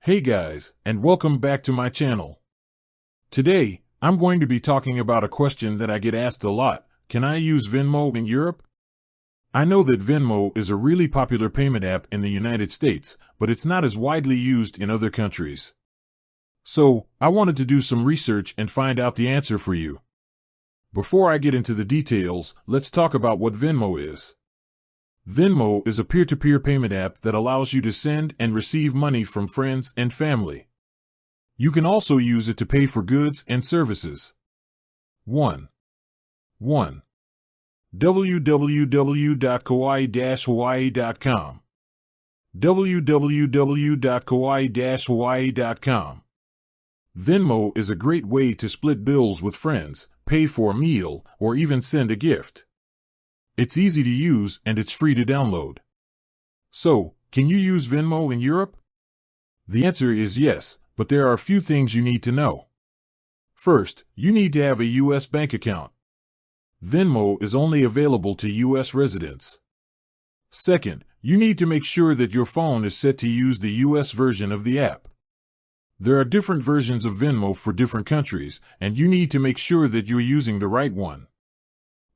Hey guys, and welcome back to my channel. Today, I'm going to be talking about a question that I get asked a lot. Can I use Venmo in Europe? I know that Venmo is a really popular payment app in the United States, but it's not as widely used in other countries. So, I wanted to do some research and find out the answer for you. Before I get into the details, let's talk about what Venmo is. Venmo is a peer-to-peer payment app that allows you to send and receive money from friends and family. You can also use it to pay for goods and services. 1. www.kawaii-hawaii.com www.kawaii-hawaii.com Venmo is a great way to split bills with friends, pay for a meal, or even send a gift. It's easy to use and it's free to download. So, can you use Venmo in Europe? The answer is yes, but there are a few things you need to know. First, you need to have a U.S. bank account. Venmo is only available to U.S. residents. Second, you need to make sure that your phone is set to use the U.S. version of the app. There are different versions of Venmo for different countries, and you need to make sure that you're using the right one.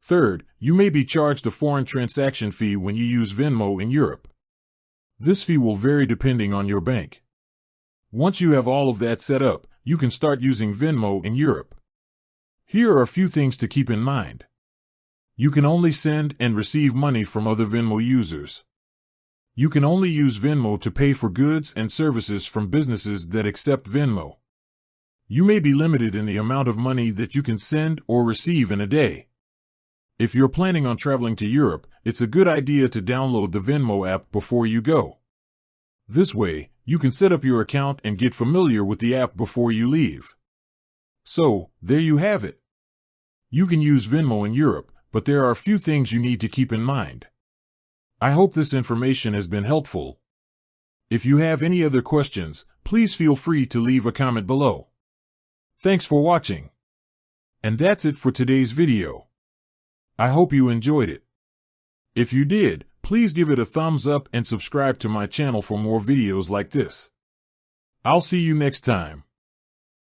Third, you may be charged a foreign transaction fee when you use Venmo in Europe. This fee will vary depending on your bank. Once you have all of that set up, you can start using Venmo in Europe. Here are a few things to keep in mind. You can only send and receive money from other Venmo users. You can only use Venmo to pay for goods and services from businesses that accept Venmo. You may be limited in the amount of money that you can send or receive in a day. If you're planning on traveling to Europe, it's a good idea to download the Venmo app before you go. This way, you can set up your account and get familiar with the app before you leave. So, there you have it. You can use Venmo in Europe, but there are a few things you need to keep in mind. I hope this information has been helpful. If you have any other questions, please feel free to leave a comment below. Thanks for watching. And that's it for today's video. I hope you enjoyed it. If you did, please give it a thumbs up and subscribe to my channel for more videos like this. I'll see you next time.